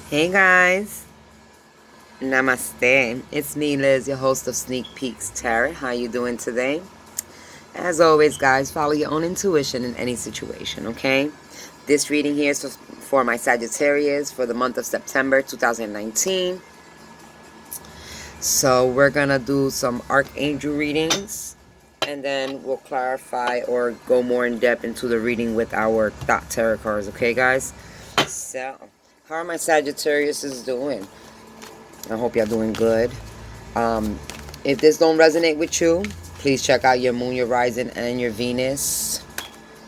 Hey guys, Namaste. It's me, Liz, your host of Sneak Peeks Tarot. How you doing today? As always, guys, follow your own intuition in any situation, okay? This reading here is for my Sagittarius for the month of September 2019. So we're gonna do some Archangel readings, and then we'll clarify or go more in depth into the reading with our Thought Tarot cards, okay, guys? So, how are my Sagittarius doing? I hope y'all doing good. If this don't resonate with you, please check out your moon, your rising, and your Venus.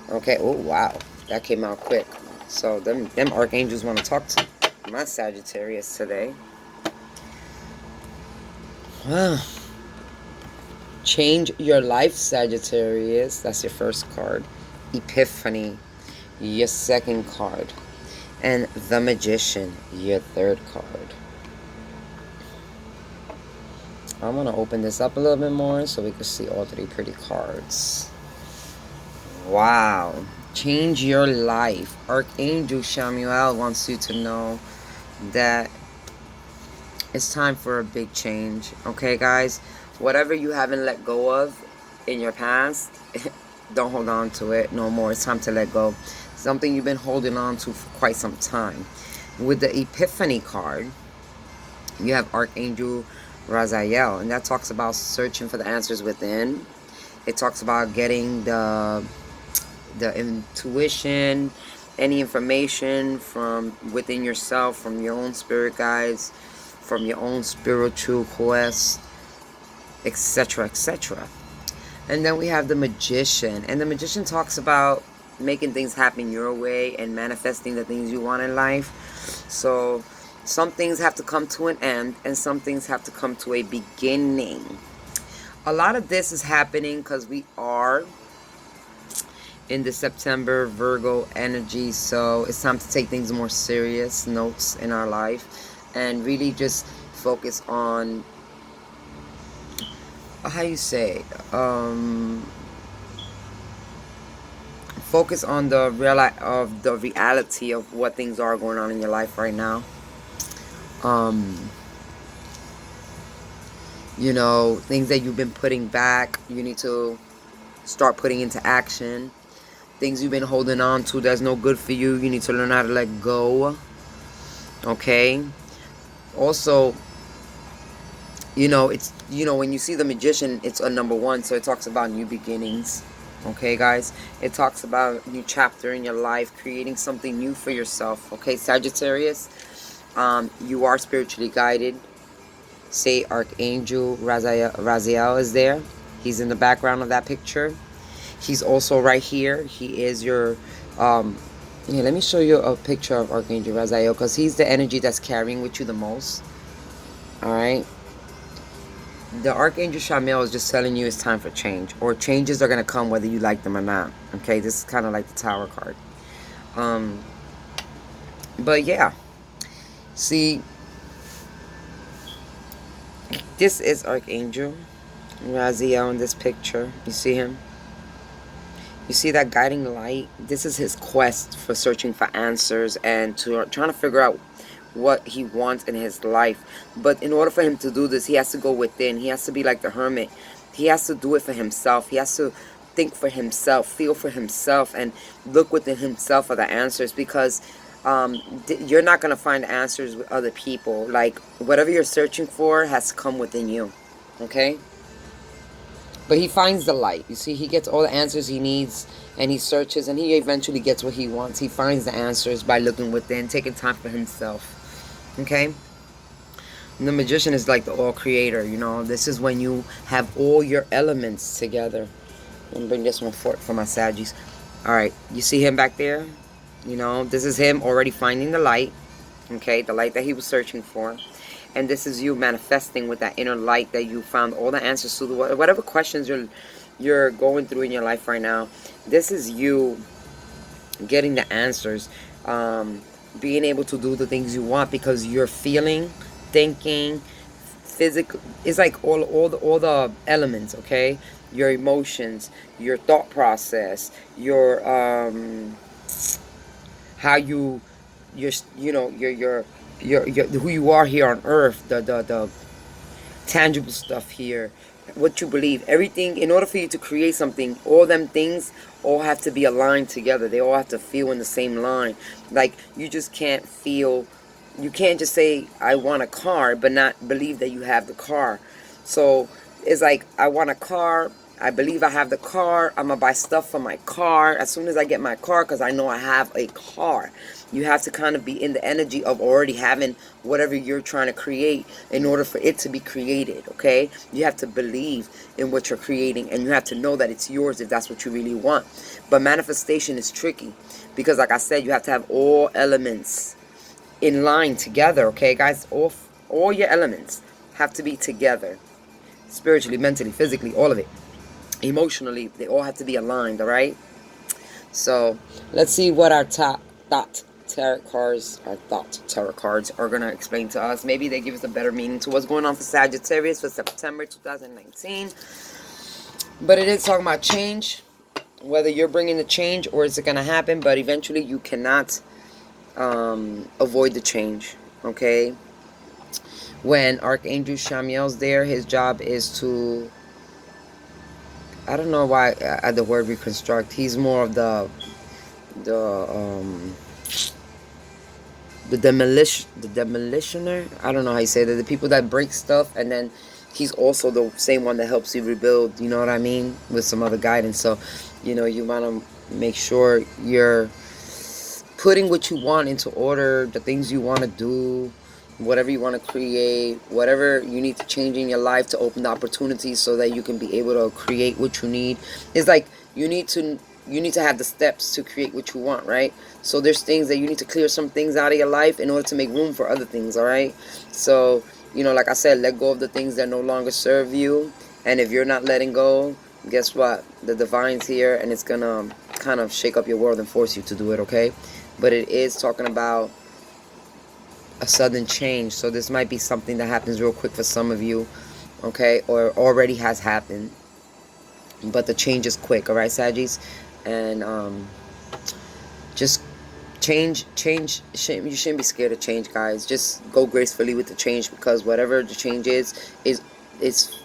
Okay. Oh wow, that came out quick. So them archangels want to talk to my Sagittarius today. Change your life, Sagittarius. That's your first card. Epiphany, your second card, and the Magician, your third card. I'm going to open this up a little bit more so we can see all three pretty cards. Wow. Change your life. Archangel Samuel wants you to know that it's time for a big change. Okay, guys? Whatever you haven't let go of in your past, don't hold on to it no more. It's time to let go. Something you've been holding on to for quite some time. With the Epiphany card, you have Archangel Raziel, and that talks about searching for the answers within. It talks about getting the intuition, any information from within yourself, from your own spirit guides, from your own spiritual quest, etc., etc. And then we have the Magician, and the Magician talks about making things happen your way and manifesting the things you want in life. So some things have to come to an end, and some things have to come to a beginning. A lot of this is happening because we are in the September Virgo energy, so it's time to take things more serious notes in our life and really just focus on, how you say, focus on the reality of what things are going on in your life right now. You know, things that you've been putting back, you need to start putting into action. Things you've been holding on to that's no good for you, you need to learn how to let go. Okay? Also, you know, it's, you know, when you see the Magician, it's a number one, so it talks about new beginnings. Okay, guys? It talks about a new chapter in your life, creating something new for yourself. Okay, Sagittarius, you are spiritually guided. Say Archangel Raziel is there. He's in the background of that picture. He's also right here. He is your here, let me show you a picture of Archangel Raziel, because he's the energy that's carrying with you the most. Alright. The Archangel Shamil is just telling you it's time for change, or changes are going to come whether you like them or not. Okay, this is kind of like the Tower card. But yeah, see, this is Archangel Raziel in this picture. You see him? You see that guiding light? This is his quest for searching for answers and trying to figure out what he wants in his life. But in order for him to do this, he has to go within. He has to be like the hermit. He has to do it for himself. He has to think for himself, feel for himself, and look within himself for the answers, because you're not going to find answers with other people. Like, whatever you're searching for has to come within you. Okay? But he finds the light. You see, he gets all the answers he needs, and he searches, and he eventually gets what he wants. He finds the answers by looking within, taking time for himself. Okay? And the Magician is like the all-creator, you know. This is when you have all your elements together. Let me bring this one for my Saggies. Alright, you see him back there? You know, this is him already finding the light. Okay, the light that he was searching for. And this is you manifesting with that inner light that you found all the answers to whatever questions you're going through in your life right now. This is you getting the answers, being able to do the things you want, because you're feeling, thinking, physical. It's like all the elements. Okay, your emotions, your thought process, your how you know your who you are here on earth, the tangible stuff here, what you believe, everything. In order for you to create something, all them things all have to be aligned together. They all have to feel in the same line. Like, you just can't feel, you can't just say I want a car but not believe that you have the car. So it's like, I want a car, I believe I have the car, I'm gonna buy stuff for my car as soon as I get my car, because I know I have a car. You have to kind of be in the energy of already having whatever you're trying to create in order for it to be created, okay? You have to believe in what you're creating, and you have to know that it's yours if that's what you really want. But manifestation is tricky because, like I said, you have to have all elements in line together, okay, guys? All your elements have to be together. Spiritually, mentally, physically, all of it. Emotionally, they all have to be aligned, all right? So let's see what our thought tarot cards are going to explain to us. Maybe they give us a better meaning to what's going on for Sagittarius for September 2019. But it is talking about change, whether you're bringing the change or is it going to happen. But eventually you cannot avoid the change, okay? When Archangel Shamiel's there, his job is to, I don't know why I add the word reconstruct. He's more of the demolitioner. I don't know how you say that. The people that break stuff, and then he's also the same one that helps you rebuild. You know what I mean? With some other guidance. So, you know, you want to make sure you're putting what you want into order, the things you want to do, whatever you want to create, whatever you need to change in your life to open the opportunities so that you can be able to create what you need. It's like you need to have the steps to create what you want, right? So there's things that you need to clear some things out of your life in order to make room for other things, all right? So, you know, like I said, let go of the things that no longer serve you. And if you're not letting go, guess what? The divine's here, and it's gonna kind of shake up your world and force you to do it, okay? But it is talking about a sudden change. So this might be something that happens real quick for some of you, okay? Or already has happened. But the change is quick, all right, Saggies? And just change. You shouldn't be scared of change, guys. Just go gracefully with the change, because whatever the change is it's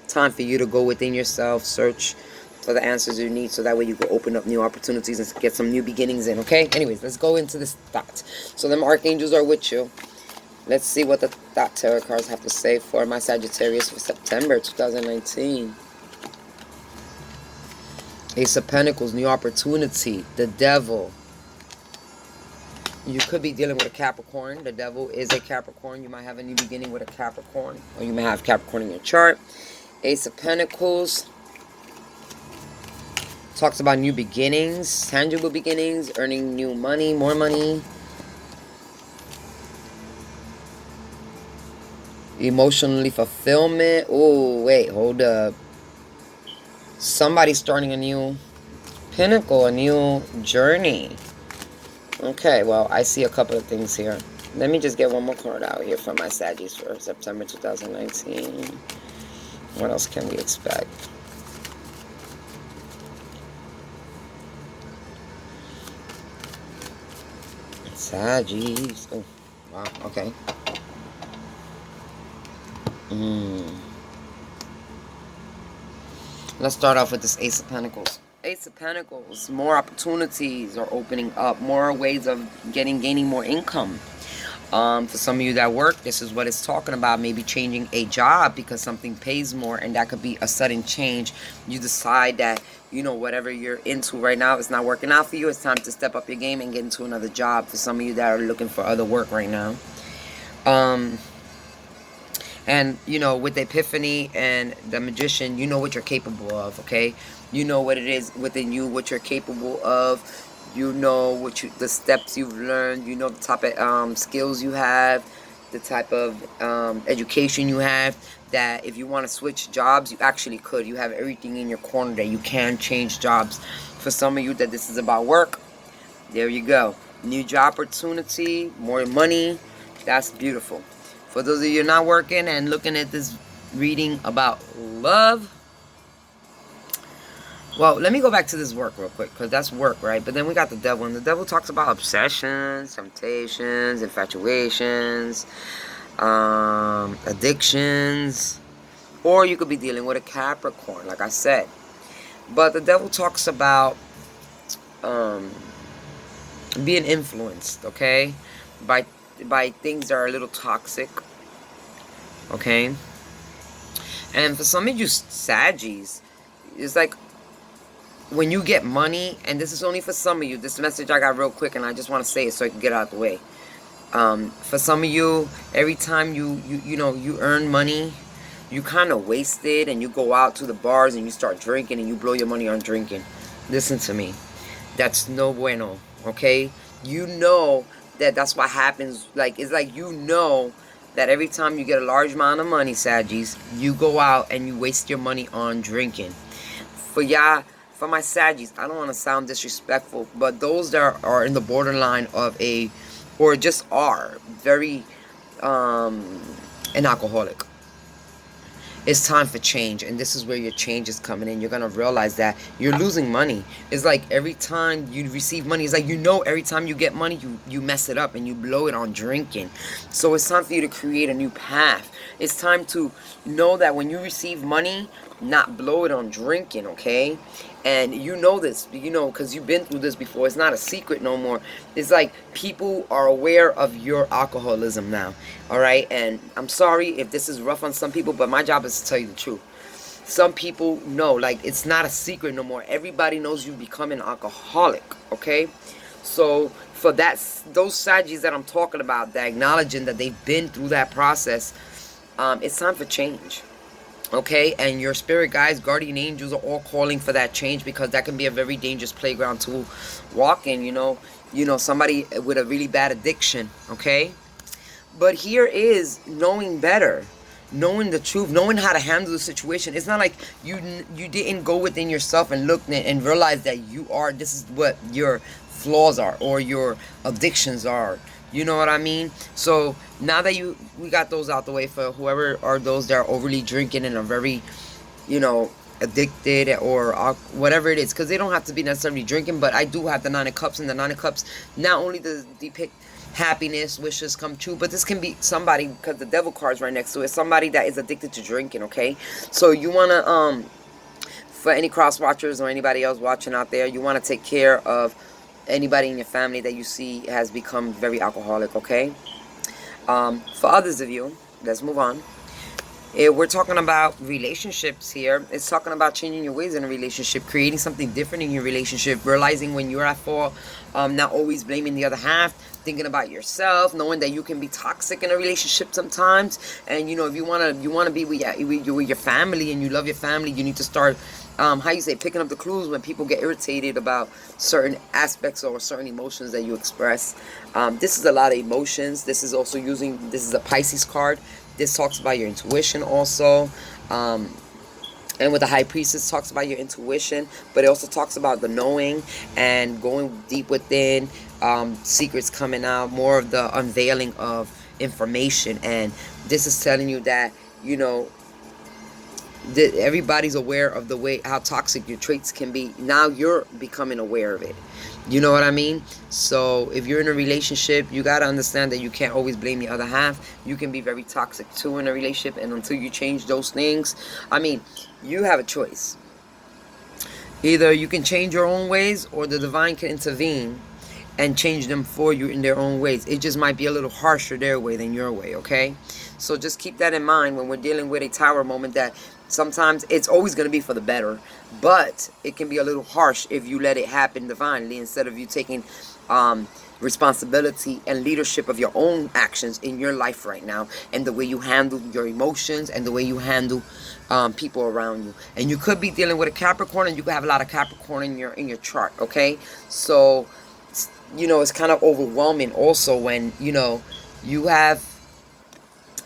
time for you to go within yourself, search for the answers you need, so that way you can open up new opportunities and get some new beginnings in, okay? Anyways, let's go into this thought. So them archangels are with you. Let's see what the thought tarot cards have to say for my Sagittarius for September 2019. Ace of Pentacles, new opportunity, the Devil. You could be dealing with a Capricorn. The Devil is a Capricorn. You might have a new beginning with a Capricorn, or you may have Capricorn in your chart. Ace of Pentacles talks about new beginnings, tangible beginnings, earning new money, more money. Emotionally fulfillment. Oh, wait, hold up. Somebody's starting a new pinnacle, a new journey. Okay, well, I see a couple of things here. Let me just get one more card out here from my Saggies for September 2019. What else can we expect? Saggies. Oh, wow, okay. Let's start off with this Ace of Pentacles. Ace of Pentacles, more opportunities are opening up, more ways of gaining more income. For some of you that work, this is what it's talking about. Maybe changing a job because something pays more, and that could be a sudden change. You decide that, you know, whatever you're into right now is not working out for you. It's time to step up your game and get into another job. For some of you that are looking for other work right now. And, you know, with the Epiphany and the Magician, you know what you're capable of, okay? You know what it is within you, what you're capable of. You know the steps you've learned. You know the type of skills you have, the type of education you have, that if you want to switch jobs, you actually could. You have everything in your corner that you can change jobs. For some of you that this is about work, there you go. New job opportunity, more money. That's beautiful. For those of you not working and looking at this reading about love, Well, let me go back to this work real quick, because that's work, right? But then we got the devil, and the devil talks about obsessions, temptations, infatuations, addictions, or you could be dealing with a Capricorn, like I said. But the devil talks about being influenced, okay, by things that are a little toxic, okay. And for some of you Saggies, it's like when you get money, and this is only for some of you, this message I got real quick, and I just want to say it so I can get out of the way. For some of you, every time you earn money, you kind of waste it, and you go out to the bars and you start drinking, and you blow your money on drinking. Listen to me, that's no bueno, okay? You know that's what happens. Like, it's like, you know that every time you get a large amount of money, Saggies, you go out and you waste your money on drinking. For y'all, for my Saggies, I don't want to sound disrespectful, but those that are in the borderline of or just are very an alcoholic, it's time for change. And this is where your change is coming in. You're going to realize that you're losing money. It's like every time you receive money, it's like, every time you get money, you mess it up and you blow it on drinking. So it's time for you to create a new path. It's time to know that when you receive money, not blow it on drinking, okay? And you know this, because you've been through this before. It's not a secret no more. It's like people are aware of your alcoholism now, all right? And I'm sorry if this is rough on some people, but my job is to tell you the truth. Some people know, like, it's not a secret no more. Everybody knows you become an alcoholic, okay? So for those Saggies that I'm talking about, that acknowledging that they've been through that process, it's time for change. Okay, and your spirit guides, guardian angels are all calling for that change, because that can be a very dangerous playground to walk in, somebody with a really bad addiction, okay? But here is knowing better, knowing the truth, knowing how to handle the situation. It's not like you didn't go within yourself and look and realize that this is what your flaws are or your addictions are. You know what I mean? So now that we got those out the way, for whoever are those that are overly drinking and are very, addicted or whatever it is, because they don't have to be necessarily drinking, but I do have the Nine of Cups, and the Nine of Cups not only does depict happiness, wishes come true, but this can be somebody, because the devil card's right next to it, somebody that is addicted to drinking, okay? So you want to, for any cross watchers or anybody else watching out there, you want to take care of anybody in your family that you see has become very alcoholic, okay? For others of you, let's move on. We're talking about relationships here. It's talking about changing your ways in a relationship, creating something different in your relationship, realizing when you're at fault, not always blaming the other half, thinking about yourself, knowing that you can be toxic in a relationship sometimes. And if you wanna be with your family and you love your family, you need to start picking up the clues when people get irritated about certain aspects or certain emotions that you express. This is a lot of emotions. This is a Pisces card. This talks about your intuition also. And with the High Priestess, talks about your intuition, but it also talks about the knowing and going deep within, secrets coming out, more of the unveiling of information. And this is telling you that, that everybody's aware of how toxic your traits can be. Now you're becoming aware of it. You know what I mean? So if you're in a relationship, you got to understand that you can't always blame the other half. You can be very toxic too in a relationship, and until you change those things, you have a choice. Either you can change your own ways, or the divine can intervene and change them for you in their own ways. It just might be a little harsher their way than your way, okay? So just keep that in mind when we're dealing with a tower moment, that sometimes it's always going to be for the better, but it can be a little harsh if you let it happen divinely, instead of you taking responsibility and leadership of your own actions in your life right now, and the way you handle your emotions and the way you handle people around you. And you could be dealing with a Capricorn, and you could have a lot of Capricorn in your chart, okay? So it's kind of overwhelming also when you have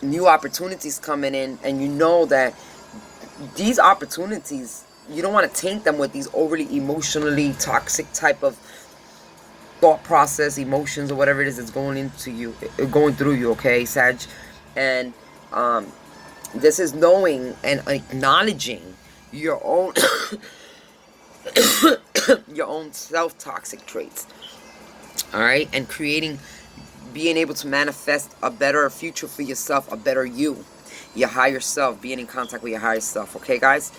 new opportunities coming in, and you know that these opportunities, you don't want to taint them with these overly emotionally toxic type of thought process, emotions, or whatever it is that's going through you, okay, Sag? And this is knowing and acknowledging your own your own self-toxic traits. Alright? And being able to manifest a better future for yourself, a better you. Your higher self, being in contact with your higher self. Okay, guys?